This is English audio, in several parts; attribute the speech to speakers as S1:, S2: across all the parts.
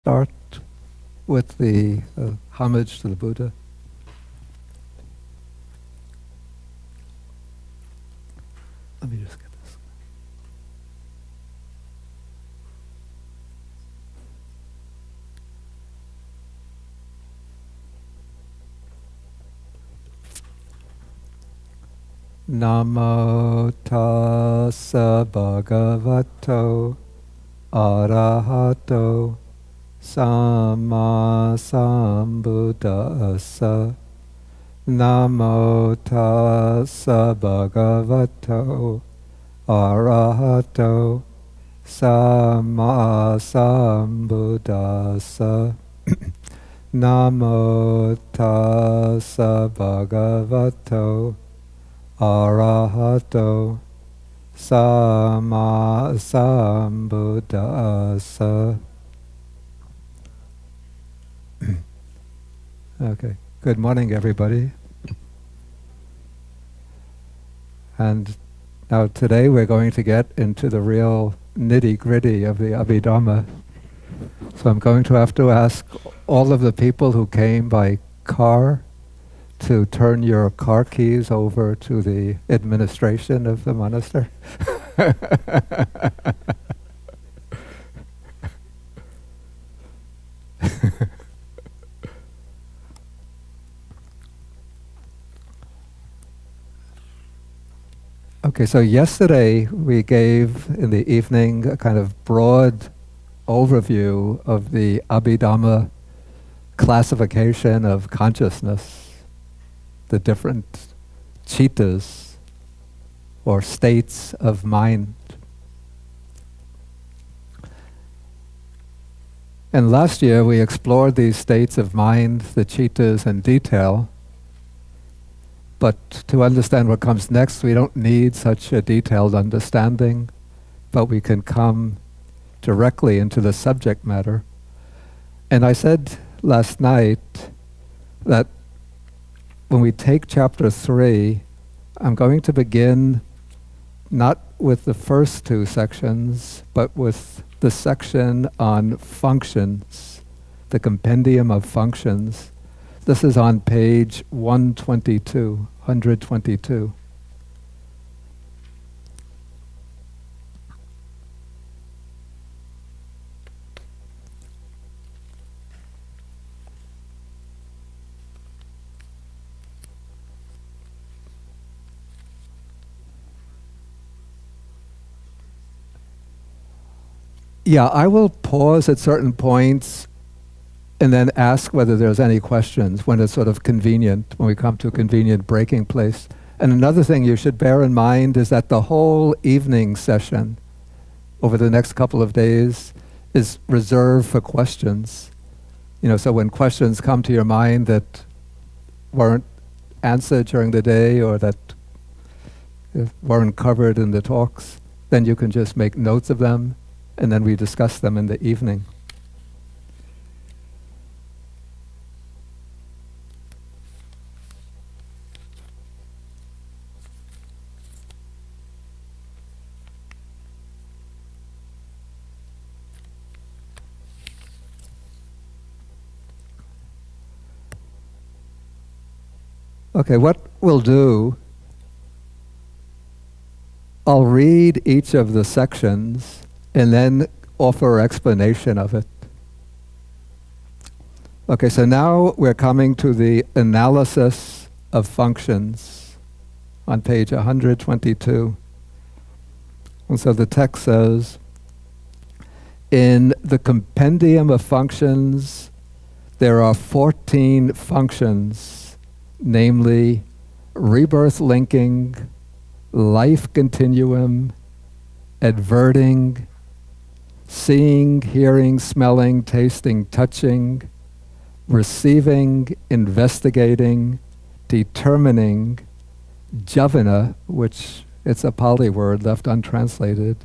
S1: start with the homage to the Buddha. Let me just get this. Namo tassa bhagavato arahato samma sambuddhassa. Namo tassa bhagavato arahato samma sambuddhassa. Namo tassa bhagavato arahato samma sambuddhassa. Okay. Good morning, everybody. And now today we're going to get into the real nitty-gritty of the Abhidhamma. So I'm going to have to ask all of the people who came by car to turn your car keys over to the administration of the monastery. Okay, so yesterday we gave in the evening a kind of broad overview of the Abhidhamma classification of consciousness, the different chittas or states of mind. And last year we explored these states of mind, the chittas, in detail. But to understand what comes next, we don't need such a detailed understanding, but we can come directly into the subject matter. And I said last night that when we take chapter 3, I'm going to begin not with the first two sections, but with the section on functions, the compendium of functions. This is on page 122. Yeah, I will pause at certain points and then ask whether there's any questions when it's sort of convenient, when we come to a convenient breaking place. And another thing you should bear in mind is that the whole evening session over the next couple of days is reserved for questions. You know, so when questions come to your mind that weren't answered during the day or that weren't covered in the talks, then you can just make notes of them and then we discuss them in the evening. Okay, what we'll do, I'll read each of the sections and then offer explanation of it. Okay, so now we're coming to the analysis of functions on page 122. And so the text says, in the compendium of functions, there are 14 functions, namely rebirth linking, life continuum, adverting, seeing, hearing, smelling, tasting, touching, receiving, investigating, determining, javana, which it's a Pali word left untranslated,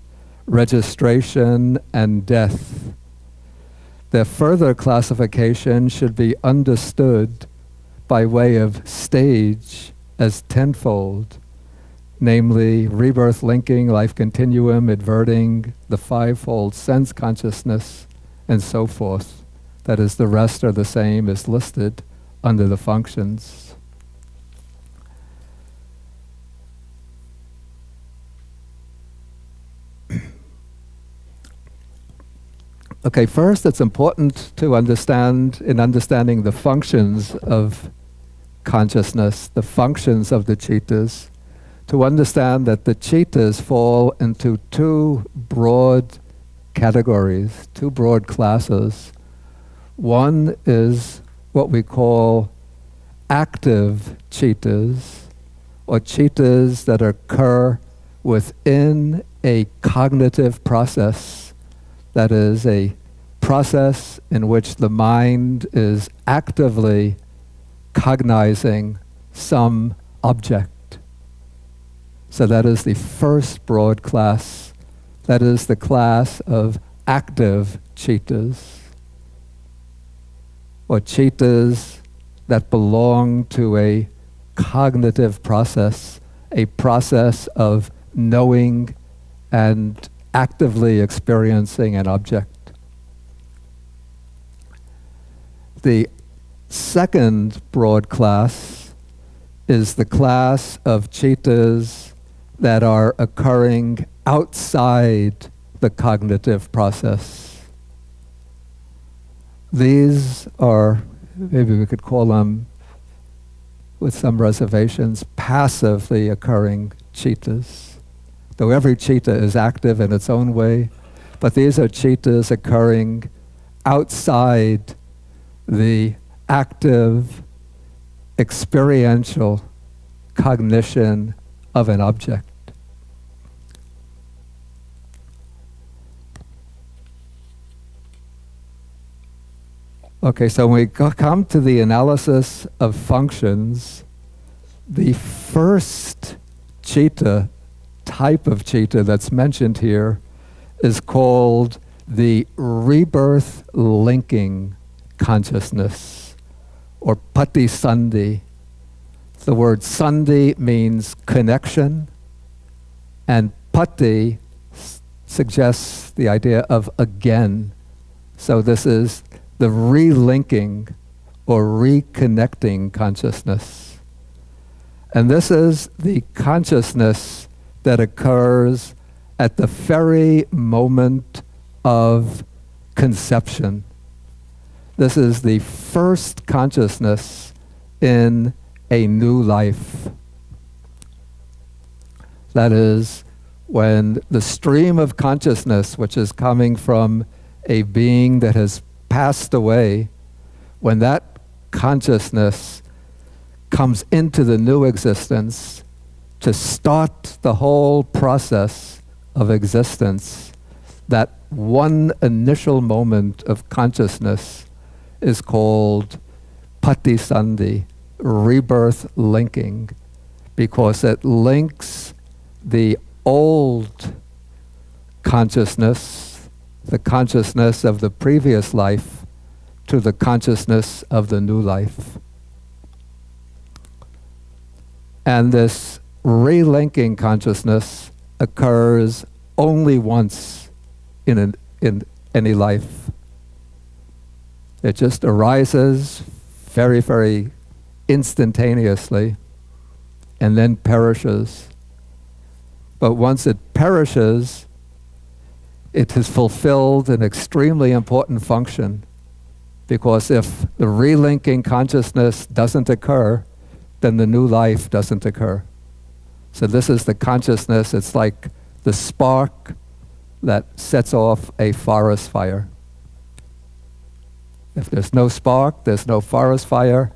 S1: registration, and death. Their further classification should be understood by way of stage as tenfold, namely rebirth linking, life continuum, adverting, the fivefold sense consciousness, and so forth. That is, the rest are the same as listed under the functions. Okay, first it's important to understand, in understanding the functions of consciousness, the functions of the chittas, to understand that the chittas fall into two broad categories, two broad classes. One is what we call active chittas, or chittas that occur within a cognitive process. That is, a process in which the mind is actively cognizing some object. So that is the first broad class. That is the class of active chittas, or chittas that belong to a cognitive process, a process of knowing and actively experiencing an object. The second broad class is the class of chittas that are occurring outside the cognitive process. These are, maybe we could call them, with some reservations, passively occurring chittas. Though every chitta is active in its own way, but these are chittas occurring outside the active, experiential cognition of an object. Okay, so when we come to the analysis of functions, the first chitta, type of chitta that's mentioned here, is called the rebirth linking consciousness, or patisandhi. The word sandhi means connection, and pati suggests the idea of again. So this is the relinking or reconnecting consciousness. And this is the consciousness that occurs at the very moment of conception. This is the first consciousness in a new life. That is, when the stream of consciousness, which is coming from a being that has passed away, when that consciousness comes into the new existence to start the whole process of existence, that one initial moment of consciousness is called patisandhi, rebirth linking, because it links the old consciousness, the consciousness of the previous life, to the consciousness of the new life. And this relinking consciousness occurs only once in any life. It just arises very, very instantaneously and then perishes. But once it perishes, it has fulfilled an extremely important function, because if the relinking consciousness doesn't occur, then the new life doesn't occur. So this is the consciousness, it's like the spark that sets off a forest fire. If there's no spark, there's no forest fire.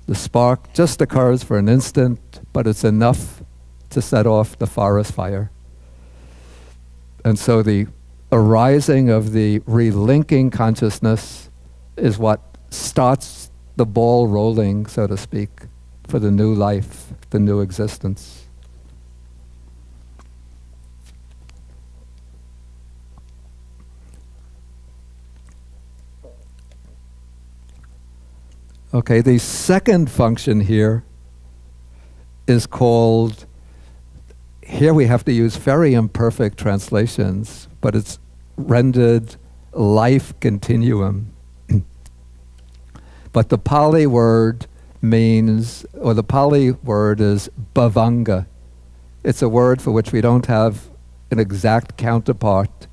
S1: The spark just occurs for an instant, but it's enough to set off the forest fire. And so the arising of the relinking consciousness is what starts the ball rolling, so to speak, for the new life, the new existence. Okay, the second function here is called, here we have to use very imperfect translations, but it's rendered life continuum. But the Pali word means, or the Pali word is bhavanga. It's a word for which we don't have an exact counterpart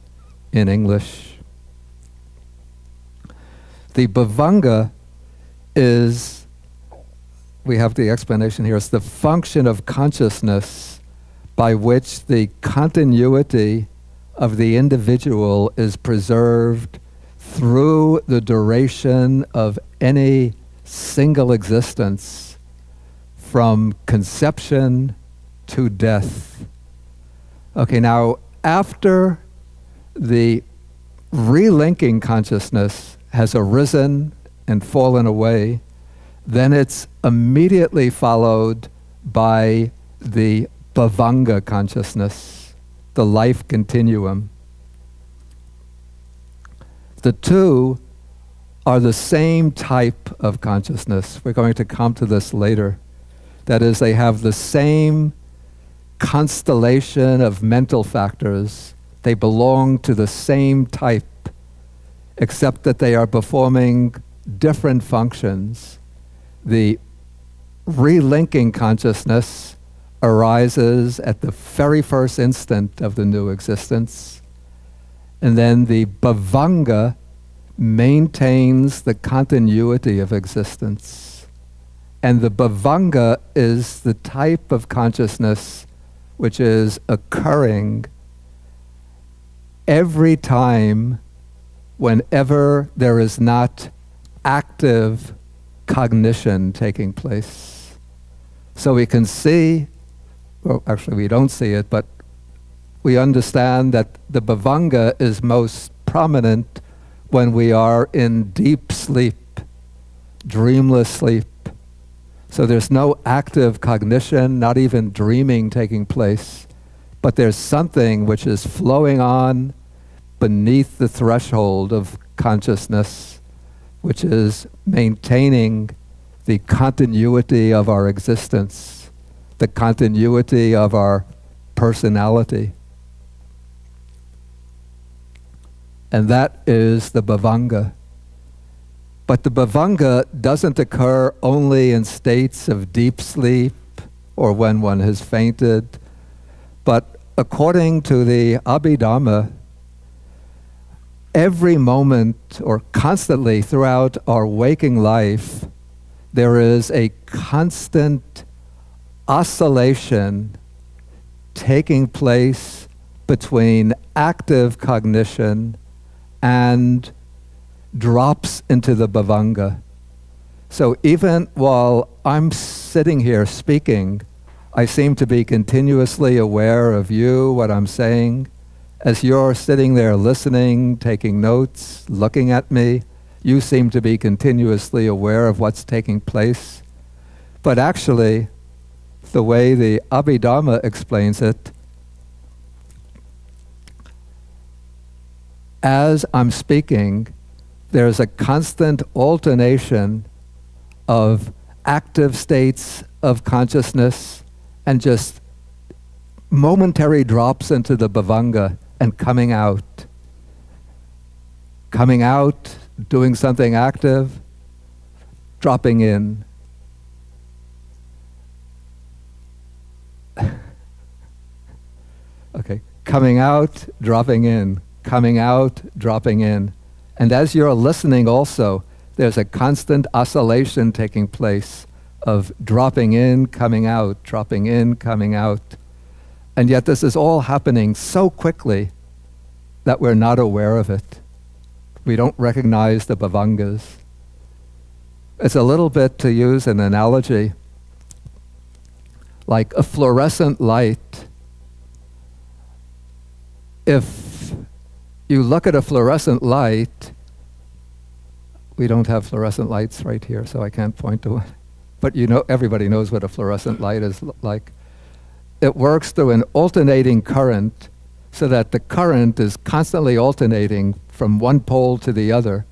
S1: in English. The bhavanga is, we have the explanation here, it's the function of consciousness by which the continuity of the individual is preserved through the duration of any single existence, from conception to death. Okay, now after the relinking consciousness has arisen and fallen away, then it's immediately followed by the bhavanga consciousness, the life continuum. The two are the same type of consciousness. We're going to come to this later. That is, they have the same constellation of mental factors. They belong to the same type, except that they are performing different functions. The relinking consciousness arises at the very first instant of the new existence, and then the bhavanga maintains the continuity of existence. And the bhavanga is the type of consciousness which is occurring every time whenever there is not active cognition taking place. So we can see, well, actually we don't see it, but we understand that the bhavanga is most prominent when we are in deep sleep, dreamless sleep. So there's no active cognition, not even dreaming taking place, but there's something which is flowing on beneath the threshold of consciousness, which is maintaining the continuity of our existence, the continuity of our personality. And that is the bhavanga. But the bhavanga doesn't occur only in states of deep sleep or when one has fainted, but according to the Abhidhamma, every moment or constantly throughout our waking life, there is a constant oscillation taking place between active cognition and drops into the bhavanga. So even while I'm sitting here speaking, I seem to be continuously aware of you, what I'm saying. As you're sitting there listening, taking notes, looking at me, you seem to be continuously aware of what's taking place. But actually, the way the Abhidhamma explains it, as I'm speaking, there's a constant alternation of active states of consciousness and just momentary drops into the bhavanga and coming out. Coming out, doing something active, dropping in. Okay, coming out, dropping in. Coming out, dropping in. And as you're listening also, there's a constant oscillation taking place of dropping in, coming out, dropping in, coming out. And yet this is all happening so quickly that we're not aware of it. We don't recognize the bhavangas. It's a little bit, to use an analogy, like a fluorescent light. If you look at a fluorescent light, we don't have fluorescent lights right here, so I can't point to it. But you know, everybody knows what a fluorescent light is like. It works through an alternating current, so that the current is constantly alternating from one pole to the other.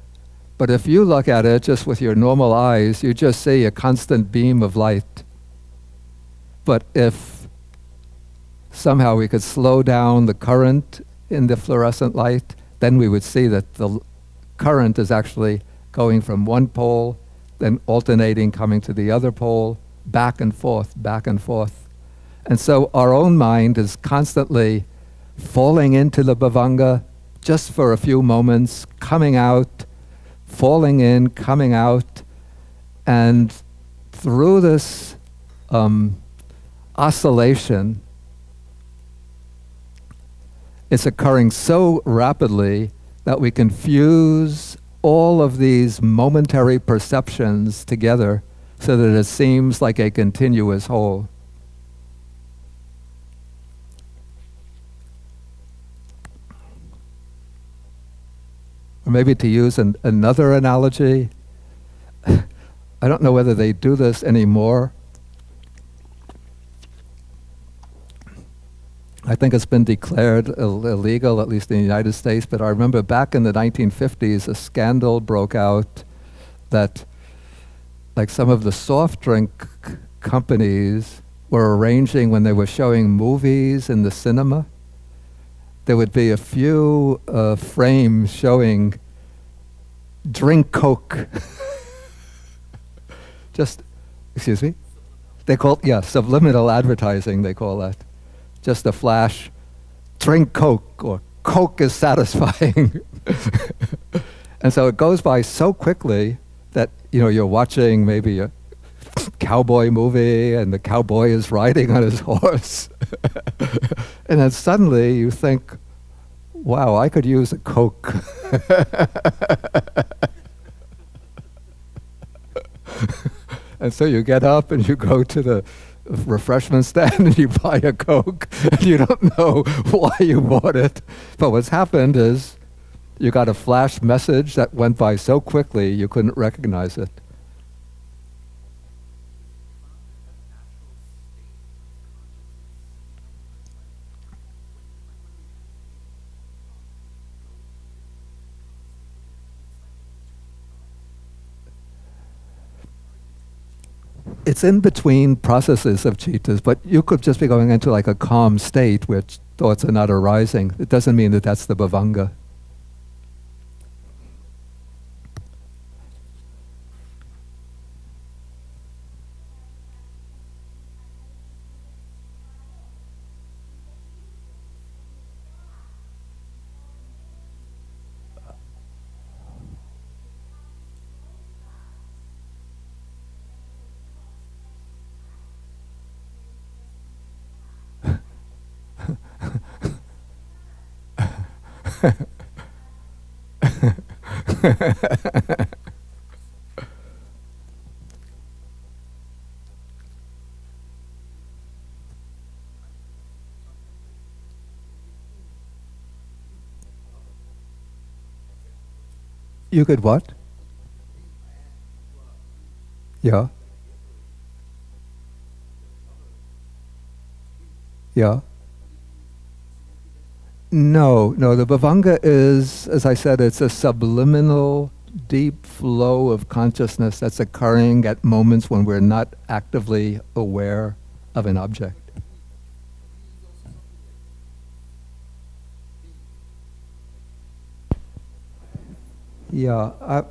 S1: But if you look at it just with your normal eyes, you just see a constant beam of light. But if somehow we could slow down the current in the fluorescent light, then we would see that the current is actually going from one pole, then alternating, coming to the other pole, back and forth, back and forth. And so our own mind is constantly falling into the bhavanga just for a few moments, coming out, falling in, coming out, and through this oscillation, it's occurring so rapidly that we confuse all of these momentary perceptions together so that it seems like a continuous whole. Or maybe to use another analogy, I don't know whether they do this anymore. I think it's been declared illegal, at least in the United States, but I remember back in the 1950s, a scandal broke out that like some of the soft drink companies were arranging when they were showing movies in the cinema, there would be a few frames showing drink Coke. Just, excuse me? They call it, yeah, subliminal advertising, they call that. Just a flash, drink Coke, or Coke is satisfying. And so it goes by so quickly that, you know, you're watching maybe a cowboy movie and the cowboy is riding on his horse. And then suddenly you think, wow, I could use a Coke. And so you get up and you go to the refreshment stand and you buy a Coke and you don't know why you bought it. But what's happened is you got a flash message that went by so quickly you couldn't recognize it. It's in between processes of chittas, but you could just be going into like a calm state where thoughts are not arising. It doesn't mean that that's the bhavanga. You could what? Yeah. Yeah. No, the bhavanga is, as I said, it's a subliminal, deep flow of consciousness that's occurring at moments when we're not actively aware of an object. Yeah,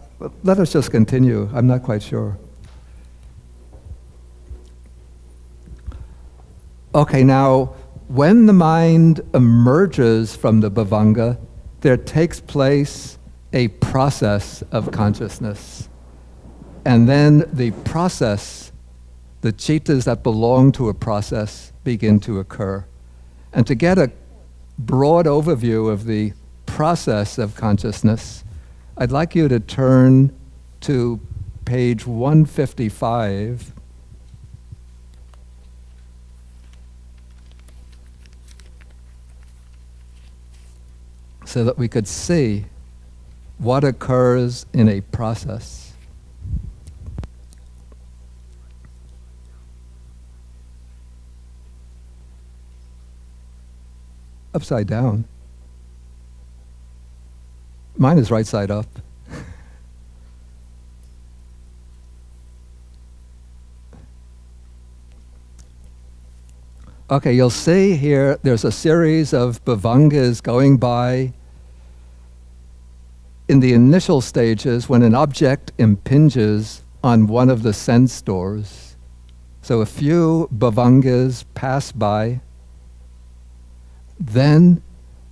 S1: let us just continue. I'm not quite sure. Okay, now, when the mind emerges from the bhavanga, there takes place a process of consciousness. And then the process, the chittas that belong to a process, begin to occur. And to get a broad overview of the process of consciousness, I'd like you to turn to page 155. So that we could see what occurs in a process. Upside down. Mine is right side up. Okay, you'll see here there's a series of bhavangas going by. In the initial stages, when an object impinges on one of the sense doors. So a few bhavangas pass by, then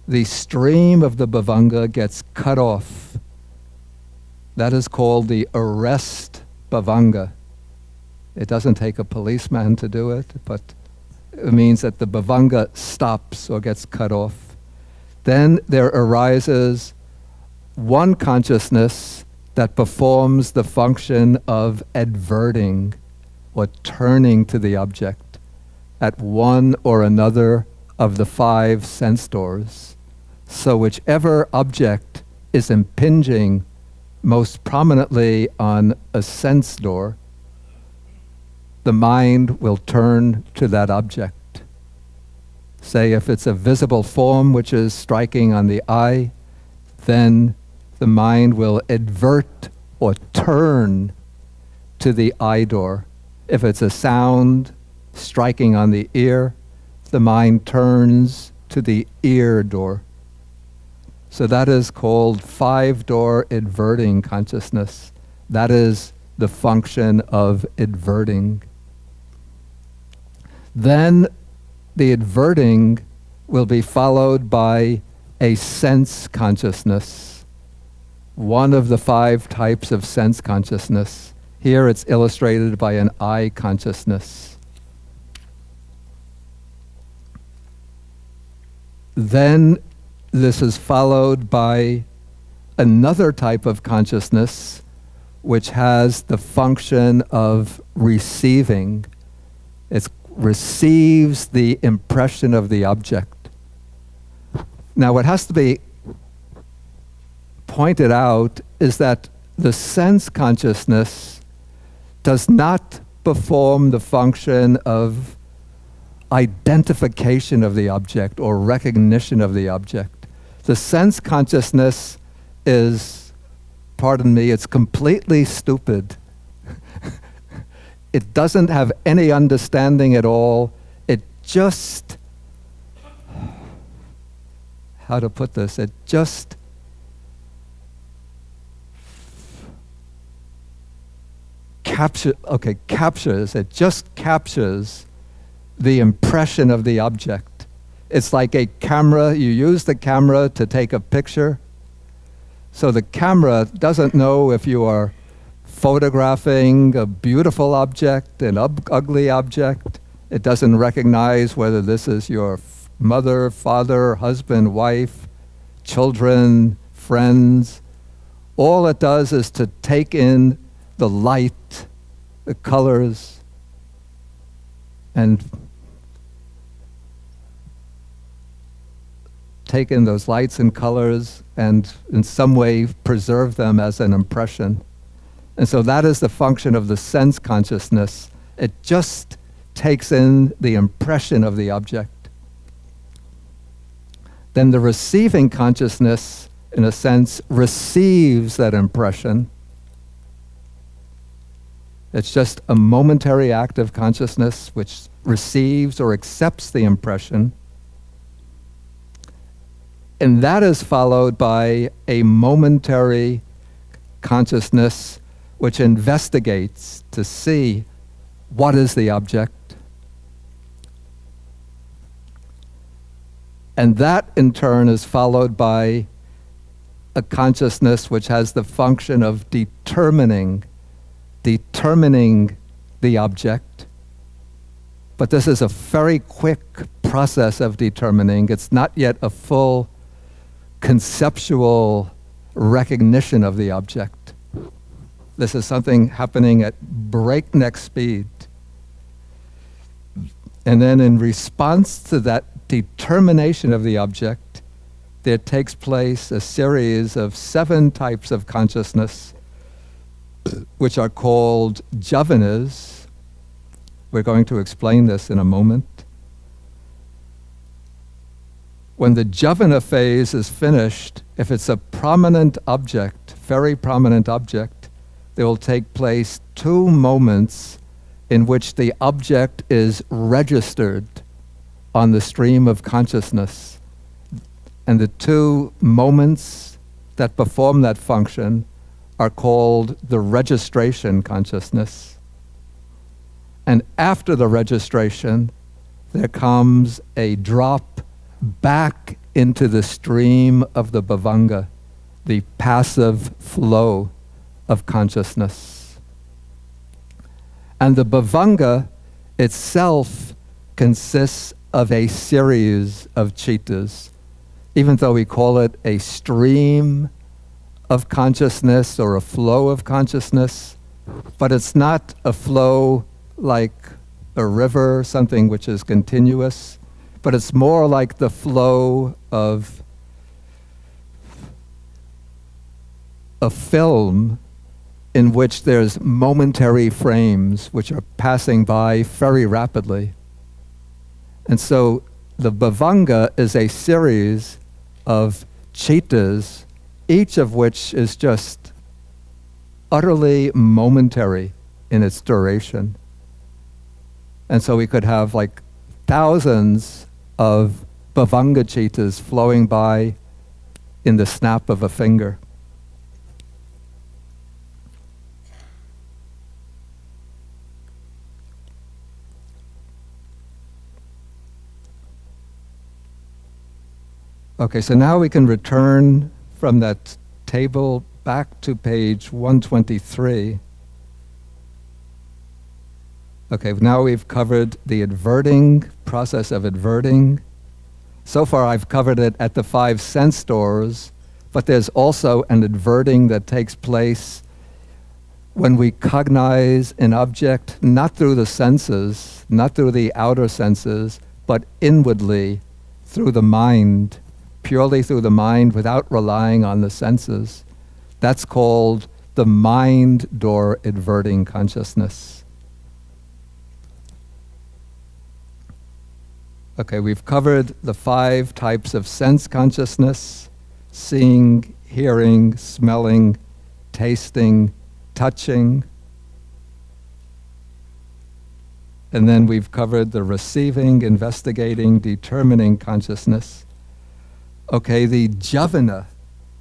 S1: the stream of the bhavanga gets cut off. That is called the arrest bhavanga. It doesn't take a policeman to do it, but it means that the bhavanga stops or gets cut off. Then there arises one consciousness that performs the function of adverting or turning to the object at one or another of the 5 sense doors. So whichever object is impinging most prominently on a sense door, the mind will turn to that object. Say if it's a visible form which is striking on the eye, then the mind will advert or turn to the eye door. If it's a sound striking on the ear, the mind turns to the ear door. So that is called 5-door adverting consciousness. That is the function of adverting. Then the adverting will be followed by a sense consciousness, one of the 5 types of sense consciousness. Here it's illustrated by an eye consciousness. Then this is followed by another type of consciousness which has the function of receiving. It receives the impression of the object. Now what has to be pointed out is that the sense consciousness does not perform the function of identification of the object or recognition of the object. The sense consciousness is, pardon me, it's completely stupid. It doesn't have any understanding at all. It just, how to put this, it just captures the impression of the object. It's like a camera. You use the camera to take a picture. So the camera doesn't know if you are photographing a beautiful object, an ugly object. It doesn't recognize whether this is your mother, father, husband, wife, children, friends. All it does is to take in the light, the colors, and take in those lights and colors and in some way preserve them as an impression. And so that is the function of the sense consciousness. It just takes in the impression of the object. Then the receiving consciousness, in a sense, receives that impression. It's just a momentary act of consciousness which receives or accepts the impression. And that is followed by a momentary consciousness which investigates to see what is the object. And that in turn is followed by a consciousness which has the function of determining the object. But this is a very quick process of determining. It's not yet a full conceptual recognition of the object. This is something happening at breakneck speed. And then in response to that determination of the object, there takes place a series of 7 types of consciousness which are called jhavanas. We're going to explain this in a moment. When the jhavana phase is finished, if it's a prominent object, very prominent object, there will take place 2 moments in which the object is registered on the stream of consciousness. And the 2 moments that perform that function are called the registration consciousness. And after the registration, there comes a drop back into the stream of the bhavanga, the passive flow of consciousness. And the bhavanga itself consists of a series of chittas, even though we call it a stream of consciousness or a flow of consciousness, but it's not a flow like a river, something which is continuous, but it's more like the flow of a film in which there's momentary frames which are passing by very rapidly. And so the bhavanga is a series of chittas, each of which is just utterly momentary in its duration. And so we could have like thousands of bhavanga chittas flowing by in the snap of a finger. Okay, so now we can return from that table back to page 123. Okay, now we've covered the adverting, process of adverting. So far I've covered it at the 5 sense doors, but there's also an adverting that takes place when we cognize an object, not through the senses, not through the outer senses, but inwardly through the mind, purely through the mind without relying on the senses. That's called the mind door adverting consciousness. Okay, we've covered the 5 types of sense consciousness: seeing, hearing, smelling, tasting, touching. And then we've covered the receiving, investigating, determining consciousness. Okay, the javana,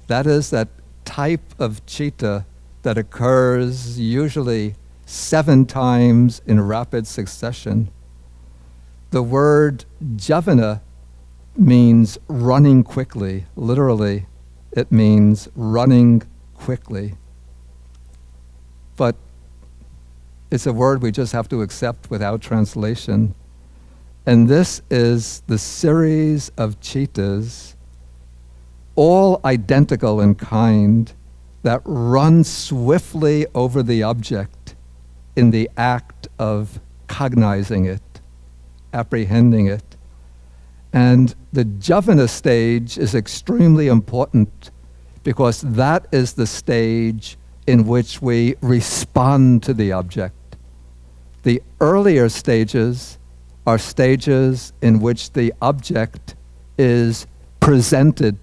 S1: that is that type of citta that occurs usually 7 times in rapid succession. The word javana means running quickly. Literally, it means running quickly. But it's a word we just have to accept without translation. And this is the series of cittas, all identical in kind, that run swiftly over the object in the act of cognizing it, apprehending it. And the javana stage is extremely important because that is the stage in which we respond to the object. The earlier stages are stages in which the object is presented.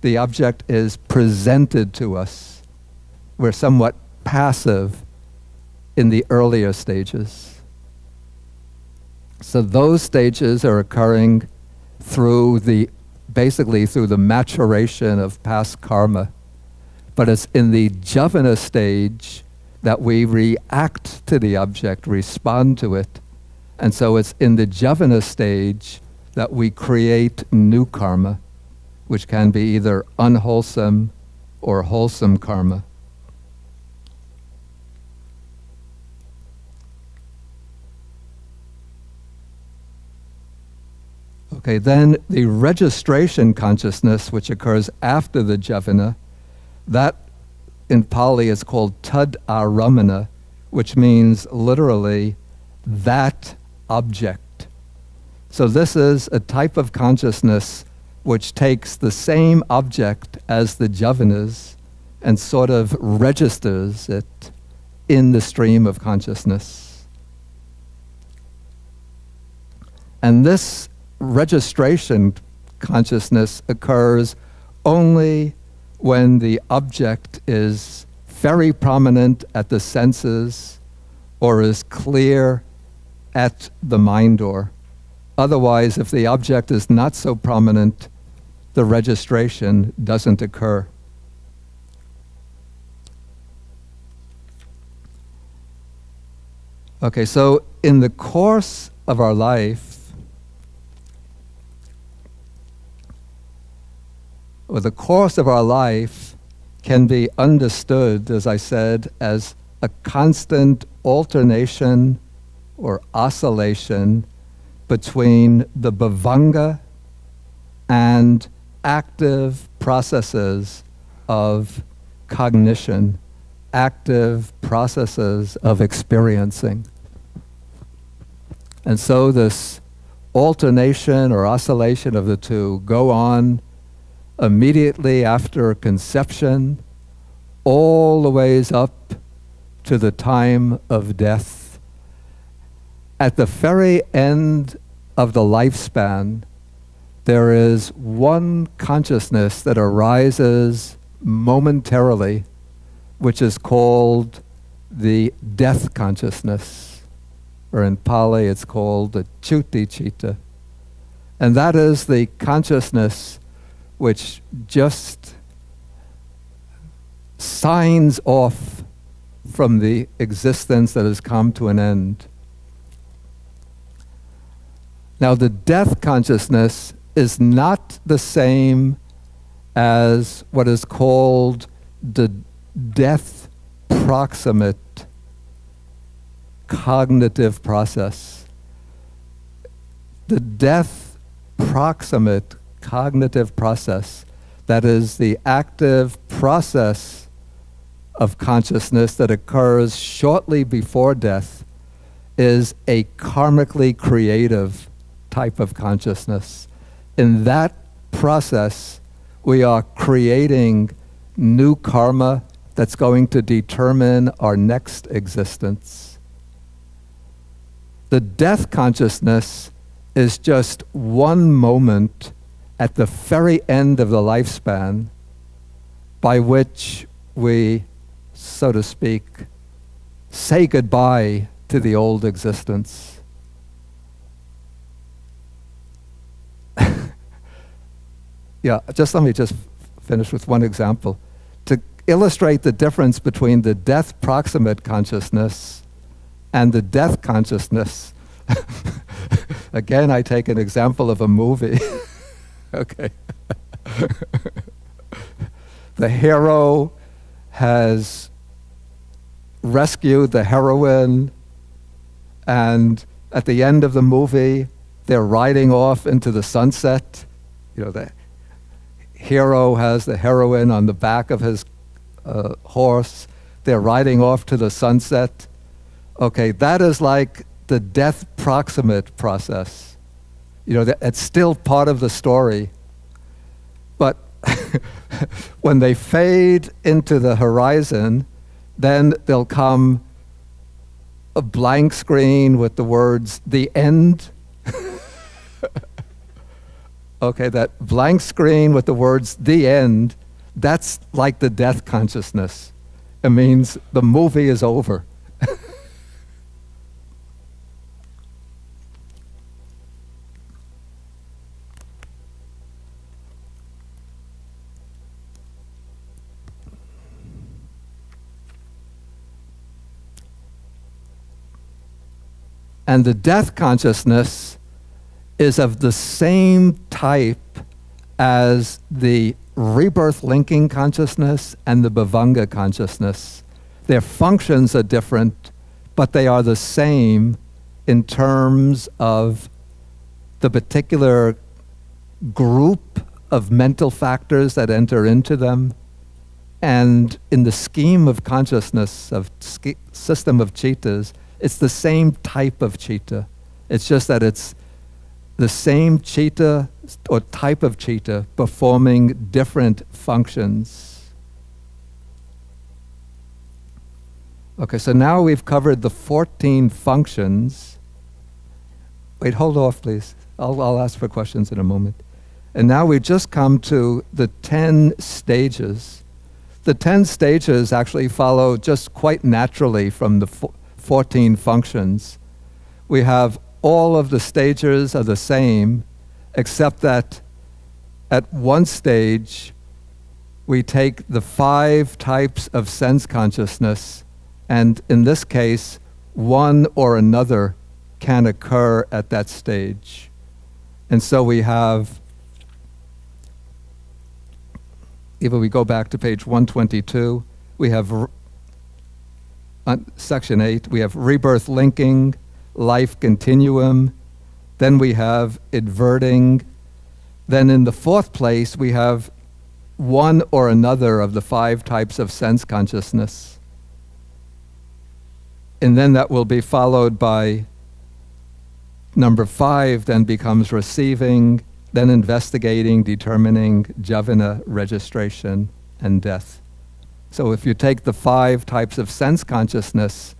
S1: The object is presented to us. We're somewhat passive in the earlier stages. So those stages are occurring through basically through the maturation of past karma. But it's in the javana stage that we react to the object, respond to it. And so it's in the javana stage that we create new karma, which can be either unwholesome or wholesome karma. Okay, then the registration consciousness, which occurs after the javana, that in Pali is called tad aramana, which means literally that object. So this is a type of consciousness which takes the same object as the javanas and sort of registers it in the stream of consciousness. And this registration consciousness occurs only when the object is very prominent at the senses or is clear at the mind door. Otherwise, if the object is not so prominent, the registration doesn't occur. Okay, so in the course of our life, or the course of our life can be understood, as I said, as a constant alternation or oscillation between the bhavanga and active processes of cognition, active processes of experiencing. And so this alternation or oscillation of the two go on immediately after conception, all the ways up to the time of death. At the very end of the lifespan, there is one consciousness that arises momentarily, which is called the death consciousness, or in Pali it's called the Chuti Citta. And that is the consciousness which just signs off from the existence that has come to an end. Now, the death consciousness is not the same as what is called the death proximate cognitive process. The death proximate cognitive process, that is the active process of consciousness that occurs shortly before death, is a karmically creative type of consciousness. In that process, we are creating new karma that's going to determine our next existence. The death consciousness is just one moment at the very end of the lifespan by which we, so to speak, say goodbye to the old existence. Yeah, let me finish with one example. To illustrate the difference between the death proximate consciousness and the death consciousness, again, I take an example of a movie. Okay. The hero has rescued the heroine, and at the end of the movie, they're riding off into the sunset. You know, the hero has the heroine on the back of his horse. They're riding off to the sunset. Okay, that is like the death proximate process. You know, it's still part of the story. But when they fade into the horizon, then there'll come a blank screen with the words, "the end." Okay, that blank screen with the words, "the end," that's like the death consciousness. It means the movie is over. And the death consciousness is of the same type as the rebirth linking consciousness and the bhavanga consciousness. Their functions are different, but they are the same in terms of the particular group of mental factors that enter into them. And in the scheme of consciousness, of system of cittas, it's the same type of citta. It's just that it's the same citta or type of citta performing different functions. Okay, so now we've covered the 14 functions. Wait, hold off, please. I'll ask for questions in a moment. And now we've just come to the 10 stages. The 10 stages actually follow just quite naturally from the 14 functions. We have all of the stages are the same, except that at one stage, we take the 5 types of sense consciousness, and in this case, one or another can occur at that stage. And so we have, if we go back to page 122, we have, section 8, we have rebirth linking, life continuum, then we have inverting, then in the fourth place we have one or another of the 5 types of sense consciousness. And then that will be followed by number 5, then becomes receiving, then investigating, determining, javana, registration, and death. So if you take the 5 types of sense consciousness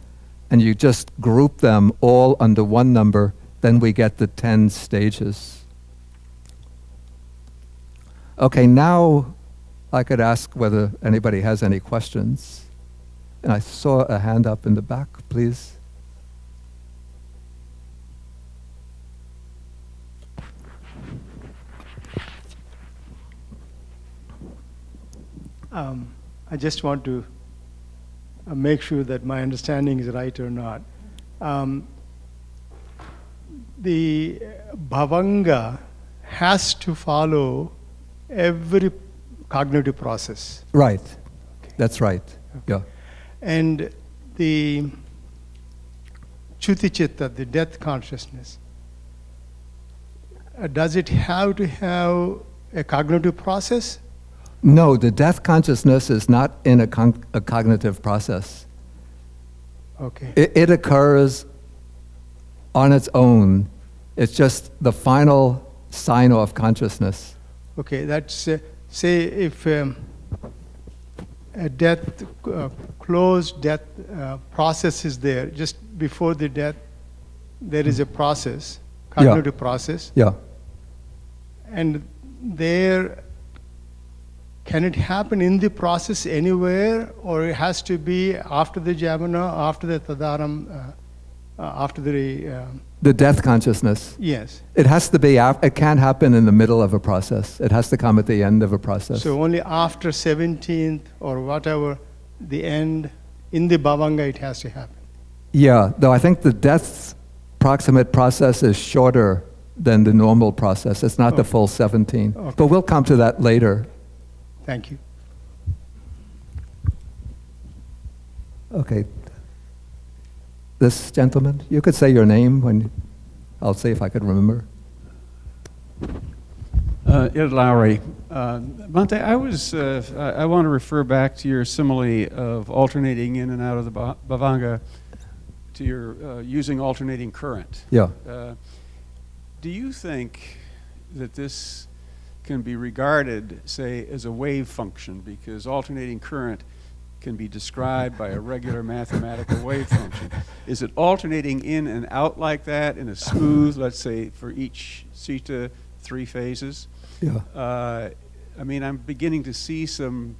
S1: and you just group them all under one number, then we get the 10 stages. Okay, now I could ask whether anybody has any questions. And I saw a hand up in the back, please.
S2: I just want to make sure that my understanding is right or not. The bhavanga has to follow every cognitive process.
S1: Right. Okay. That's right. Okay. Yeah.
S2: And the Chuti-chitta, the death consciousness, does it have to have a cognitive process?
S1: No, the death consciousness is not in a cognitive process.
S2: Okay.
S1: It occurs on its own. It's just the final sign-off consciousness.
S2: Okay, that's, say if a death, closed death process is there, just before the death, there is a process, cognitive process.
S1: Yeah.
S2: And there, can it happen in the process anywhere, or it has to be after the javana, after the tadaram, after
S1: the death consciousness?
S2: Yes.
S1: It has to be, it can't happen in the middle of a process. It has to come at the end of a process.
S2: So only after 17th or whatever, the end, in the bhavanga it has to happen.
S1: Yeah, though I think the death proximate process is shorter than the normal process. It's not the full 17.
S2: Okay.
S1: But we'll come to that later.
S2: Thank you.
S1: Okay. This gentleman, you could say your name when, I'll see if I could remember.
S3: Ed Lowry. Bhante, I want to refer back to your simile of alternating in and out of the bhavanga, to your using alternating current.
S1: Yeah.
S3: Do you think that this can be regarded, say, as a wave function, because alternating current can be described by a regular mathematical wave function? Is it alternating in and out like that in a smooth, let's say, for each citta, 3 phases?
S1: Yeah.
S3: I mean, I'm beginning to see some,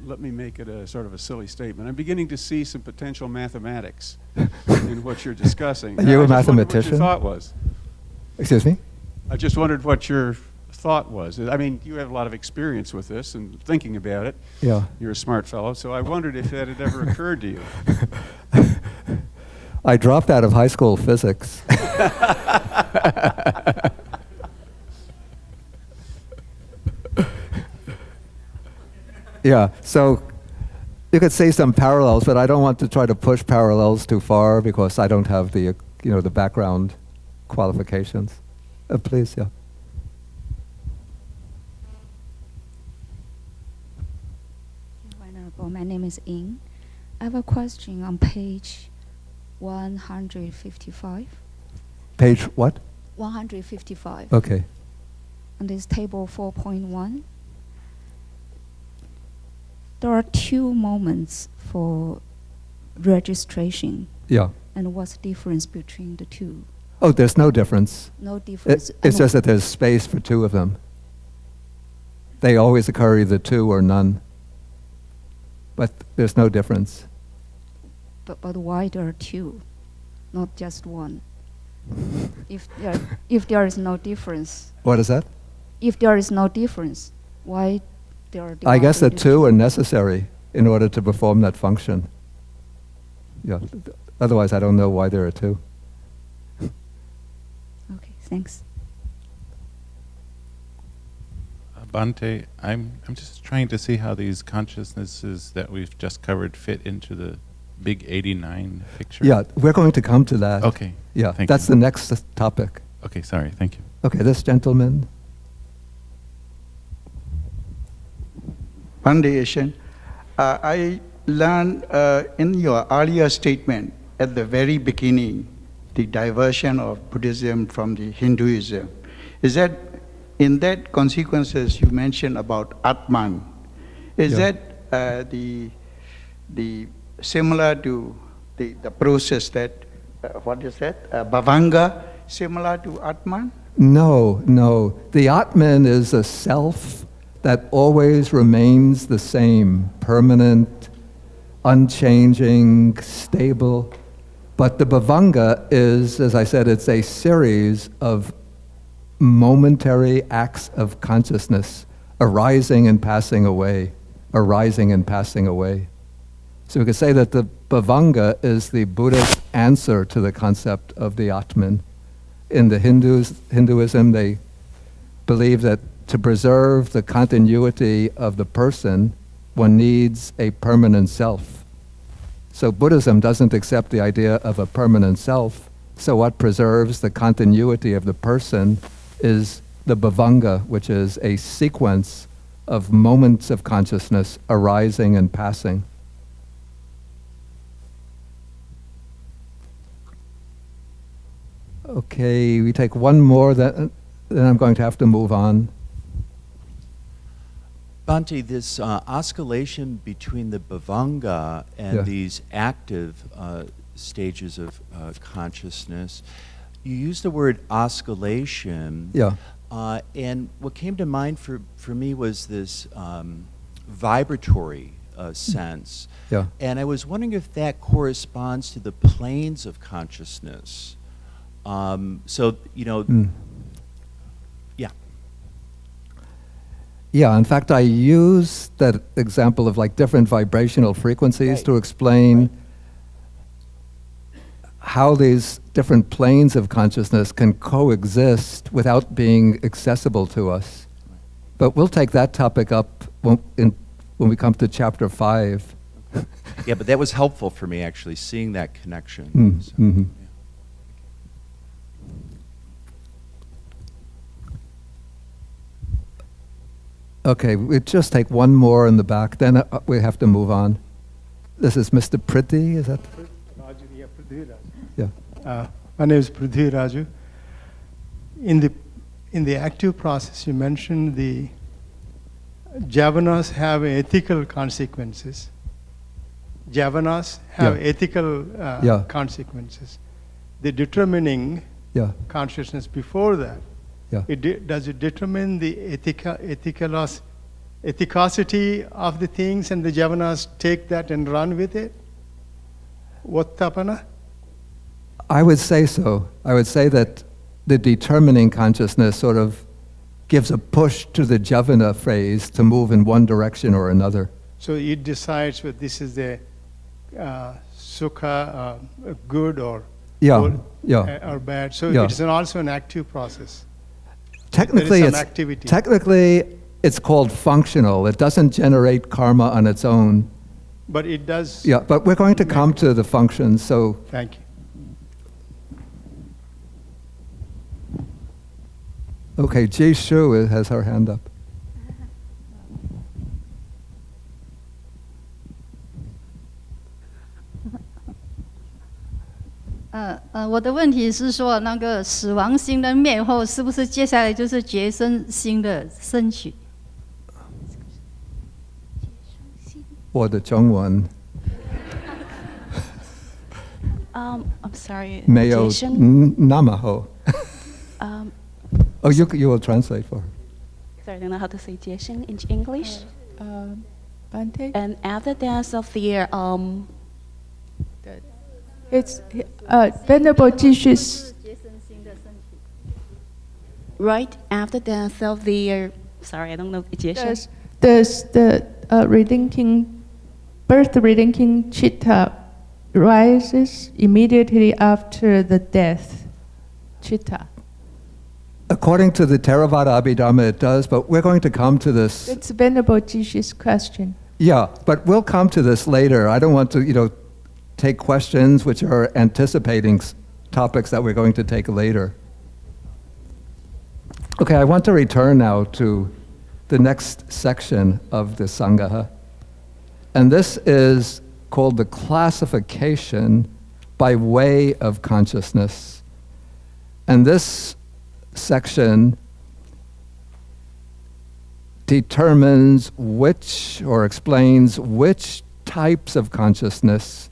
S3: let me make it a sort of a silly statement, I'm beginning to see some potential mathematics in what you're discussing.
S1: Are you a mathematician?
S3: What your thought was.
S1: Excuse me?
S3: I just wondered what your thought was. I mean, you have a lot of experience with this and thinking about it.
S1: Yeah.
S3: You're a smart fellow, so I wondered if that had ever occurred to you.
S1: I dropped out of high school physics. Yeah, so you could see some parallels, but I don't want to try to push parallels too far because I don't have the, the background qualifications. Please, yeah.
S4: My name is Ying. I have a question on page 155.
S1: Page what?
S4: 155.
S1: Okay.
S4: On this table 4.1. There are 2 moments for registration.
S1: Yeah.
S4: And what's the difference between the 2?
S1: Oh, there's no difference.
S4: No difference.
S1: It's just that there's space for 2 of them. They always occur either 2 or none. But there's no difference.
S4: But why there are 2, not just 1? If there is no difference.
S1: What is that?
S4: If there is no difference, why there are?
S1: I guess that 2 are necessary in order to perform that function. Yeah. Otherwise, I don't know why there are two.
S4: Okay, thanks.
S5: Bhante, I'm just trying to see how these consciousnesses that we've just covered fit into the big 89 picture.
S1: Yeah, we're going to come to that.
S5: Okay.
S1: Yeah,
S5: Thank
S1: that's
S5: you.
S1: the next topic.
S5: Okay, sorry. Thank you.
S1: Okay, this gentleman.
S6: Foundation. I learned in your earlier statement at the very beginning the diversion of Buddhism from the Hinduism. Is that in that consequences you mentioned about Atman? Is that the similar to the process that what is that Bhavanga similar to Atman?
S1: No, no. The Atman is a self that always remains the same, permanent, unchanging, stable. But the Bhavanga is, as I said, it's a series of momentary acts of consciousness arising and passing away, arising and passing away. So we could say that the Bhavanga is the Buddhist answer to the concept of the Atman. In the Hinduism, they believe that to preserve the continuity of the person, one needs a permanent self. So Buddhism doesn't accept the idea of a permanent self, so what preserves the continuity of the person is the Bhavanga, which is a sequence of moments of consciousness arising and passing. Okay, we take one more, then I'm going to have to move on.
S7: Bhante, this oscillation between the Bhavanga and these active stages of consciousness, you used the word oscillation.
S1: Yeah.
S7: And what came to mind for me was this vibratory sense.
S1: Yeah.
S7: And I was wondering if that corresponds to the planes of consciousness. So, you know, yeah.
S1: Yeah, in fact, I use that example of like different vibrational frequencies to explain how these different planes of consciousness can coexist without being accessible to us. But we'll take that topic up when we come to chapter 5.
S7: Okay. Yeah, but that was helpful for me, actually, seeing that connection. So, yeah.
S1: Okay, we'll just take one more in the back, then we have to move on. This is Mr. Priti, is that?
S2: Raju, yeah, Prithviraj.
S1: Yeah.
S2: My name is Prithviraj. In the active process, you mentioned the jhavanas have ethical consequences. Jhavanas have ethical consequences. The determining consciousness before that. Does it determine the ethicosity of the things, and the jhavanas take that and run with it? Vattapana?
S1: I would say so. I would say that the determining consciousness sort of gives a push to the jhavana phase to move in one direction or another.
S2: So it decides whether this is the sukha, good or or bad. So it is also an active process.
S1: Technically, it's called functional. It doesn't generate karma on its own.
S2: But it does.
S1: Yeah, but we're going to come to the functions, so.
S2: Thank you.
S1: Okay, Ji Shu has her hand up.
S8: 我的问题是说，那个死亡心的灭后，是不是接下来就是觉生心的升起？
S1: 我的中文
S9: I'm sorry.
S1: 没有那么好。Oh, you will translate for her.
S9: Sorry, I don't know how to say 觉生 in English.
S10: Bhante?
S9: And after death of the
S10: It's Venerable Jesus.
S9: Right after death of the sorry, I don't know.
S10: Does the birth relinking chitta rises immediately after the death, chitta.
S1: According to the Theravada Abhidhamma, it does, but we're going to come to this.
S10: It's Venerable Jishi's question.
S1: Yeah, but we'll come to this later. I don't want to, take questions which are anticipating topics that we're going to take later. Okay, I want to return now to the next section of the Sangaha. And this is called the classification by way of consciousness. And this section determines which, or explains which types of consciousness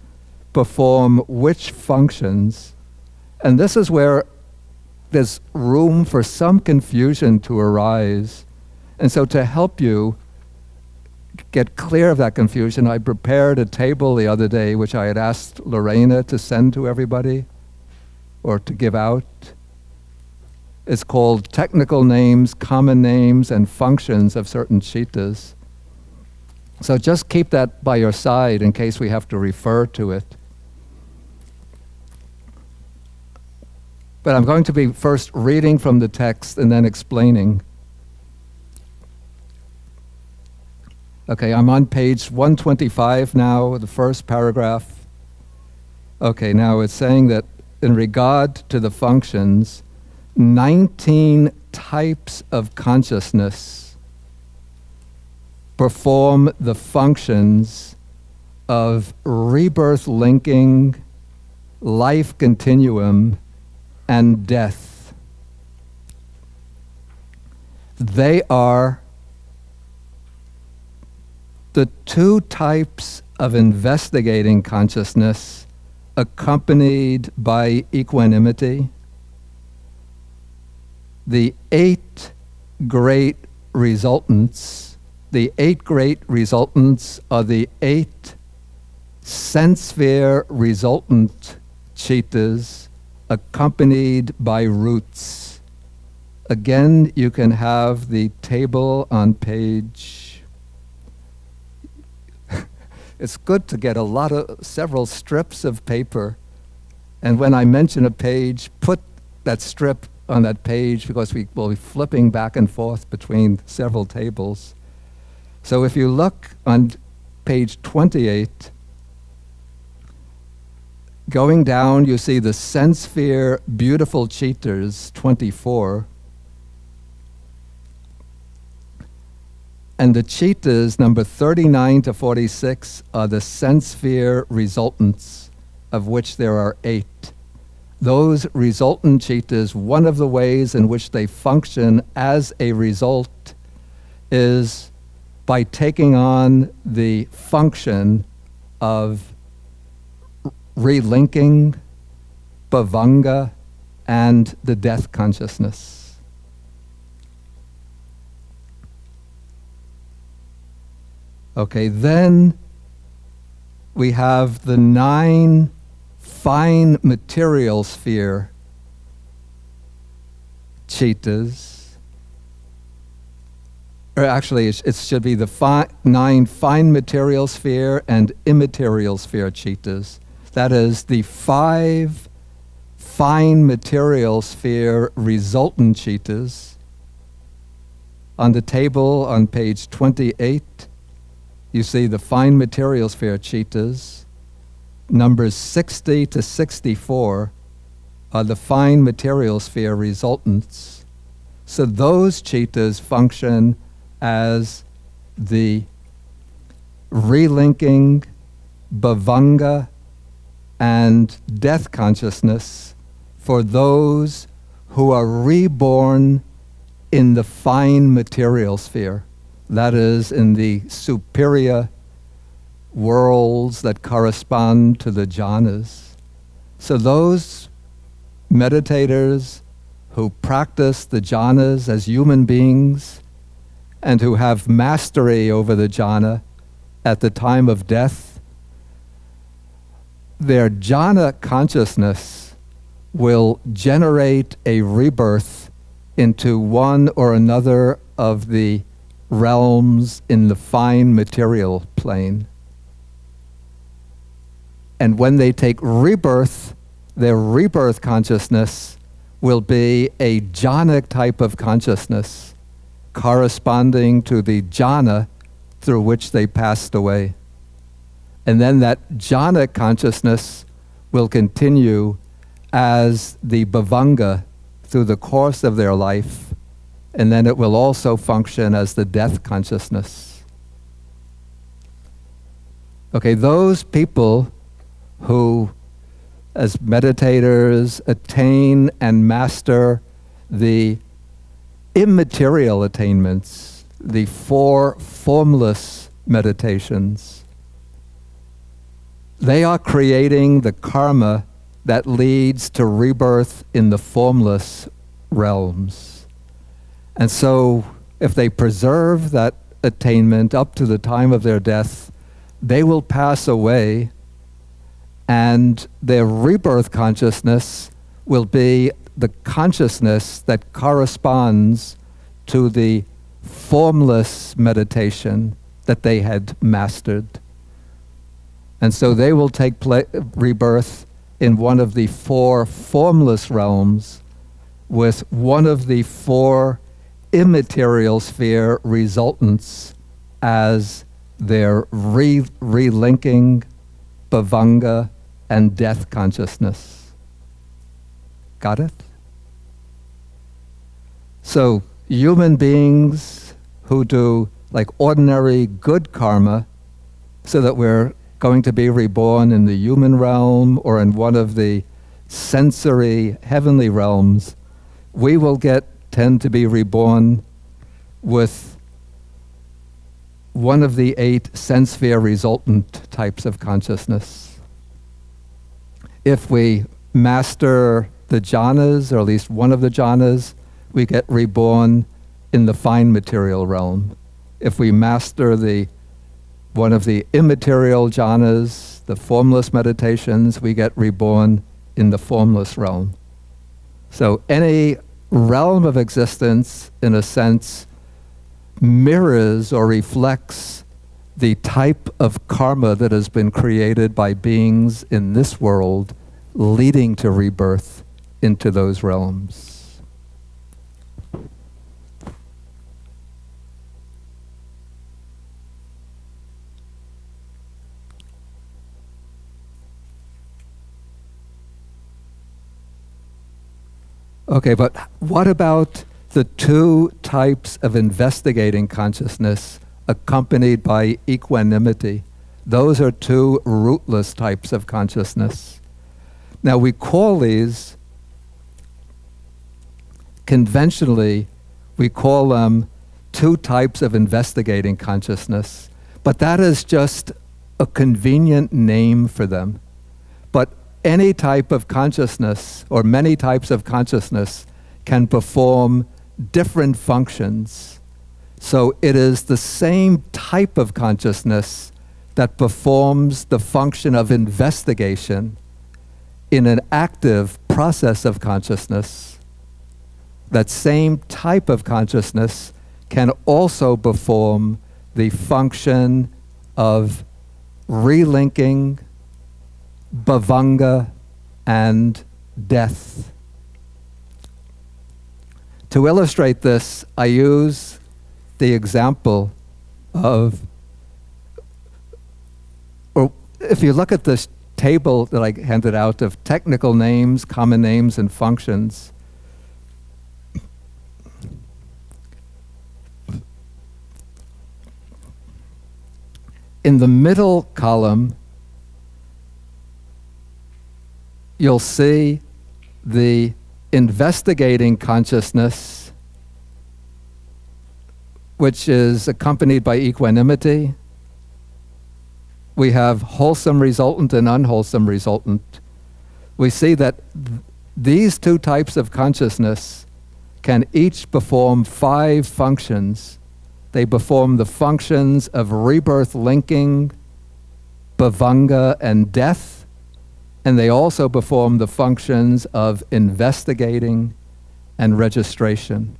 S1: perform which functions. And this is where there's room for some confusion to arise. And so to help you get clear of that confusion, I prepared a table the other day which I had asked Lorena to send to everybody or to give out. It's called Technical Names, Common Names, and Functions of Certain Chittas. So just keep that by your side in case we have to refer to it. But I'm going to be first reading from the text and then explaining. Okay, I'm on page 125 now, the first paragraph. Okay, now it's saying that in regard to the functions, 19 types of consciousness perform the functions of rebirth linking, life continuum, and death. They are the two types of investigating consciousness accompanied by equanimity, the 8 great resultants. The 8 great resultants are the 8 sense sphere resultant chittas accompanied by roots. Again, you can have the table on page. It's good to get several strips of paper, and when I mention a page, put that strip on that page because we will be flipping back and forth between several tables. So if you look on page 28, going down, you see the sense sphere beautiful chittas, 24. And the chittas, number 39 to 46, are the sense sphere resultants, of which there are 8. Those resultant chittas, one of the ways in which they function as a result is by taking on the function of relinking, bhavanga, and the death consciousness. Okay, then we have the 9 fine material sphere chittas. Or actually, it should be the 9 fine material sphere and immaterial sphere chittas. That is, the 5 fine material sphere resultant chittas. On the table on page 28, you see the fine material sphere chittas. Numbers 60 to 64 are the fine material sphere resultants. So those chittas function as the relinking, bhavanga, and death consciousness for those who are reborn in the fine material sphere. That is, in the superior worlds that correspond to the jhanas. So those meditators who practice the jhanas as human beings and who have mastery over the jhana at the time of death, their jhana consciousness will generate a rebirth into one or another of the realms in the fine material plane. And when they take rebirth, their rebirth consciousness will be a jhanic type of consciousness corresponding to the jhana through which they passed away. And then that jhanic consciousness will continue as the bhavanga through the course of their life, and then it will also function as the death consciousness. Okay, those people who, as meditators, attain and master the immaterial attainments, the 4 formless meditations, they are creating the karma that leads to rebirth in the formless realms. And so, if they preserve that attainment up to the time of their death, they will pass away, and their rebirth consciousness will be the consciousness that corresponds to the formless meditation that they had mastered. And so they will take rebirth in one of the 4 formless realms with one of the 4 immaterial sphere resultants as their relinking, bhavanga, and death consciousness. Got it? So human beings who do like ordinary good karma, so that we're going to be reborn in the human realm or in one of the sensory heavenly realms, we will tend to be reborn with one of the 8 sense sphere resultant types of consciousness. If we master the jhanas, or at least one of the jhanas, we get reborn in the fine material realm. If we master one of the immaterial jhanas, the formless meditations, we get reborn in the formless realm. So any realm of existence, in a sense, mirrors or reflects the type of karma that has been created by beings in this world, leading to rebirth into those realms. Okay, but what about the 2 types of investigating consciousness accompanied by equanimity? Those are 2 rootless types of consciousness. Now we call these, conventionally, we call them 2 types of investigating consciousness, but that is just a convenient name for them. But any type of consciousness, or many types of consciousness, can perform different functions. So it is the same type of consciousness that performs the function of investigation in an active process of consciousness. That same type of consciousness can also perform the function of relinking, bhavanga, and death. To illustrate this, I use the example of, or if you look at this table that I handed out of technical names, common names, and functions, in the middle column, you'll see the investigating consciousness, which is accompanied by equanimity. We have wholesome resultant and unwholesome resultant. We see that these 2 types of consciousness can each perform 5 functions. They perform the functions of rebirth linking, bhavanga, and death. And they also perform the functions of investigating and registration.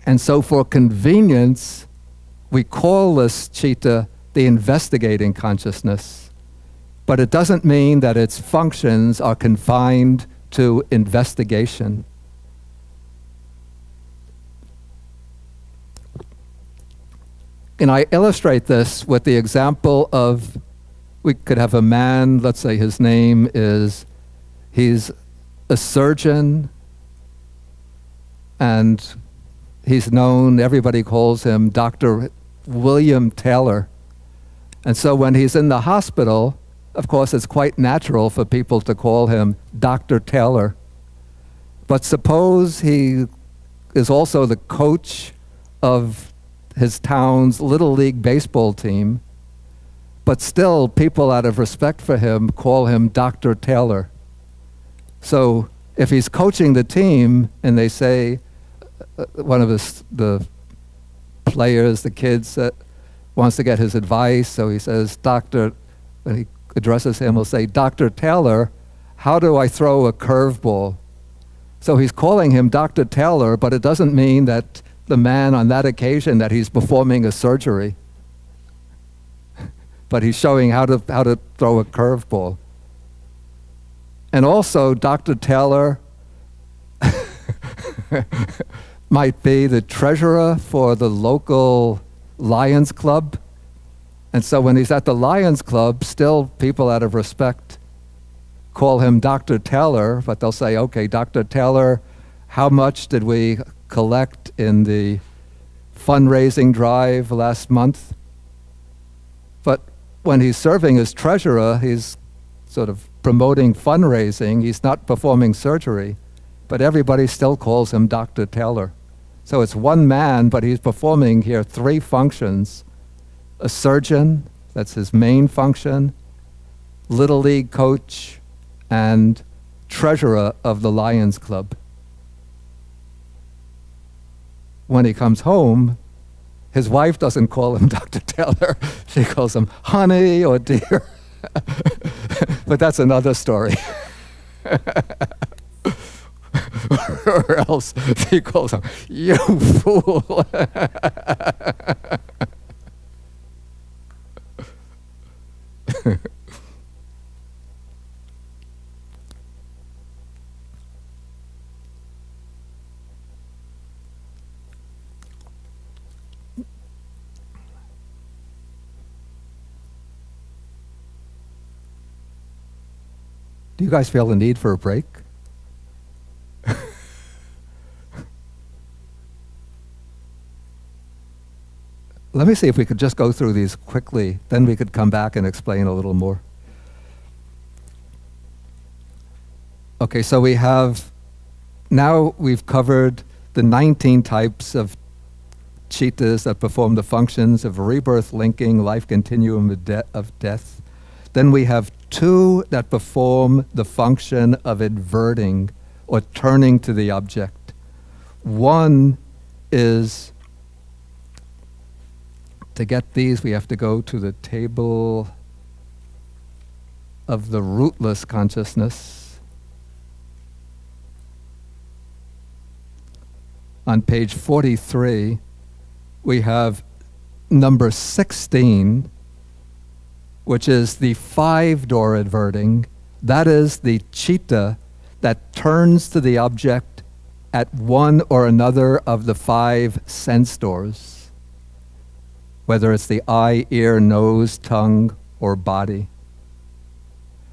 S1: And so for convenience, we call this citta the investigating consciousness. But it doesn't mean that its functions are confined to investigation. And I illustrate this with the example of, we could have a man, let's say his name is, he's a surgeon, and he's known, everybody calls him Dr. William Taylor. And so when he's in the hospital, of course, it's quite natural for people to call him Dr. Taylor. But suppose he is also the coach of his town's Little League baseball team, but still people out of respect for him call him Dr. Taylor. So if he's coaching the team and they say, one of the players, the kids, wants to get his advice, so he says, Doctor, when he addresses him, he'll say, Dr. Taylor, how do I throw a curveball? So he's calling him Dr. Taylor, but it doesn't mean that the man on that occasion that he's performing a surgery. But he's showing how to throw a curveball. And also, Dr. Taylor might be the treasurer for the local Lions Club. And so when he's at the Lions Club, still people out of respect call him Dr. Taylor, but they'll say, okay, Dr. Taylor, how much did we collect in the fundraising drive last month? But when he's serving as treasurer, he's sort of promoting fundraising. He's not performing surgery, but everybody still calls him Dr. Taylor. So it's one man, but he's performing here 3 functions. A surgeon, that's his main function, Little League coach, and treasurer of the Lions Club. When he comes home, his wife doesn't call him Dr. Taylor. She calls him honey or dear. But that's another story. Or else she calls him, you fool. Do you guys feel the need for a break? Let me see if we could just go through these quickly, then we could come back and explain a little more. Okay, so now we've covered the 19 types of chittas that perform the functions of rebirth, linking, life continuum of death. Then we have 2 that perform the function of adverting or turning to the object. One is, to get these, we have to go to the table of the rootless consciousness. On page 43, we have number 16, which is the 5-door adverting. That is the citta that turns to the object at one or another of the 5 sense doors, whether it's the eye, ear, nose, tongue, or body.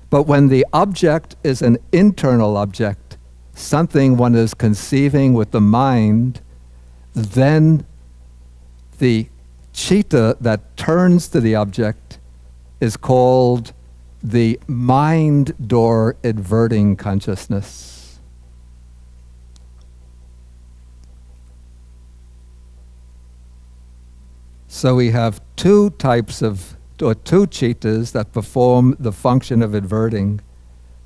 S1: But when the object is an internal object, something one is conceiving with the mind, then the citta that turns to the object is called the mind door adverting consciousness. So we have 2 types of, or 2 cittas that perform the function of adverting: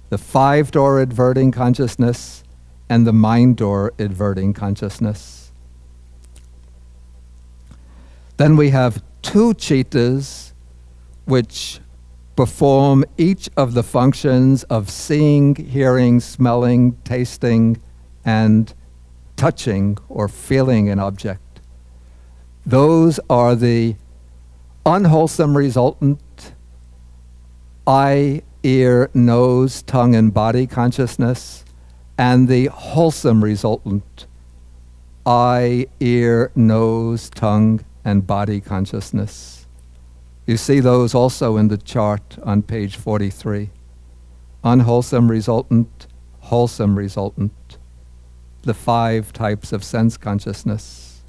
S1: the 5-door adverting consciousness and the mind door adverting consciousness. Then we have 2 cittas which perform each of the functions of seeing, hearing, smelling, tasting, and touching or feeling an object. Those are the unwholesome resultant, eye, ear, nose, tongue, and body consciousness, and the wholesome resultant, eye, ear, nose, tongue, and body consciousness. You see those also in the chart on page 43. Unwholesome resultant, wholesome resultant, the 5 types of sense consciousness.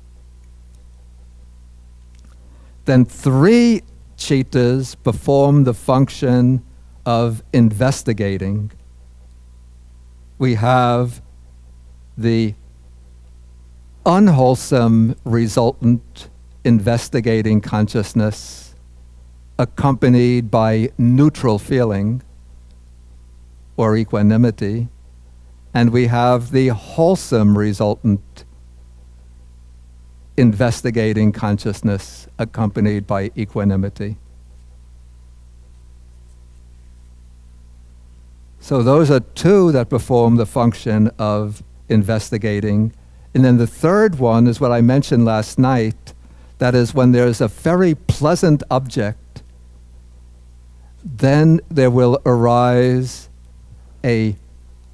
S1: Then 3 chittas perform the function of investigating. We have the unwholesome resultant investigating consciousness accompanied by neutral feeling or equanimity, and we have the wholesome resultant investigating consciousness accompanied by equanimity. So those are 2 that perform the function of investigating. And then the third one is what I mentioned last night. That is, when there's a very pleasant object, then there will arise a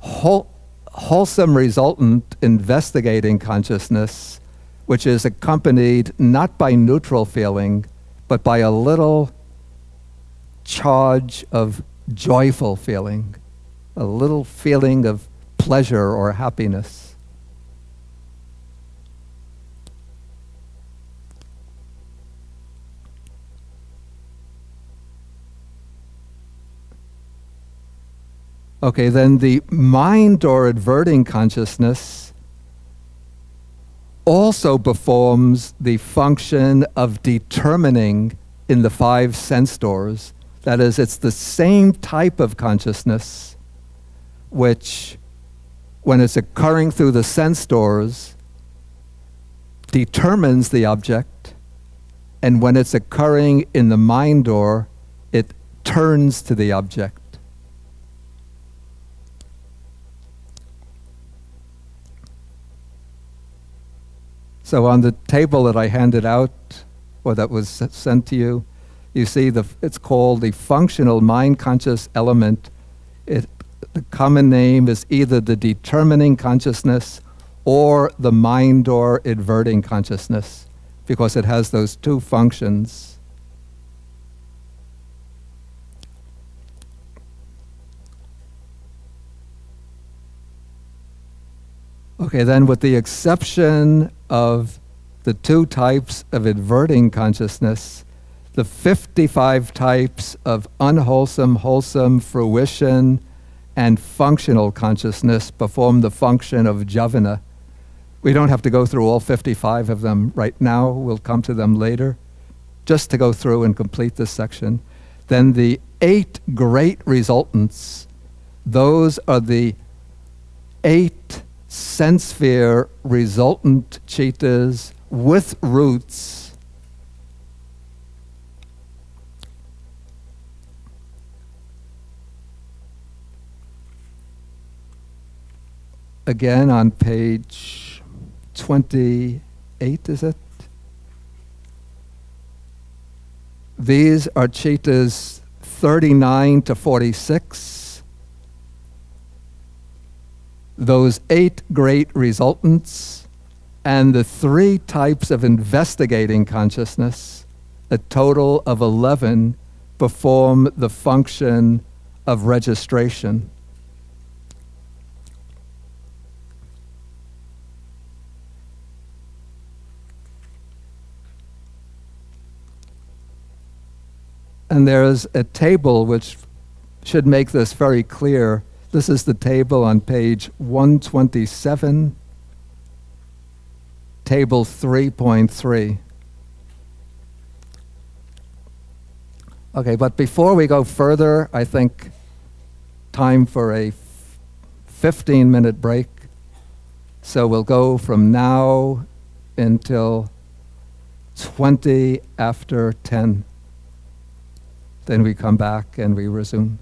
S1: wholesome resultant investigating consciousness, which is accompanied not by neutral feeling, but by a little charge of joyful feeling, a little feeling of pleasure or happiness. Okay, then the mind or adverting consciousness also performs the function of determining in the 5 sense doors. That is, it's the same type of consciousness which, when it's occurring through the sense doors, determines the object, and when it's occurring in the mind door, it turns to the object. So on the table that I handed out, or that was sent to you, you see it's called the functional mind conscious element. The common name is either the determining consciousness or the mind or adverting consciousness, because it has those 2 functions. Okay, then with the exception of the 2 types of adverting consciousness, the 55 types of unwholesome, wholesome, fruition, and functional consciousness perform the function of jhavana. We don't have to go through all 55 of them right now. We'll come to them later, just to go through and complete this section. Then the 8 great resultants, those are the 8 sense sphere resultant chittas with roots. Again on page 28, is it? These are chittas 39 to 46. Those 8 great resultants and the 3 types of investigating consciousness, a total of 11, perform the function of registration. And there's a table which should make this very clear. This is the table on page 127, table 3.3. Okay, but before we go further, I think time for a 15-minute break. So we'll go from now until 20 after 10. Then we come back and we resume.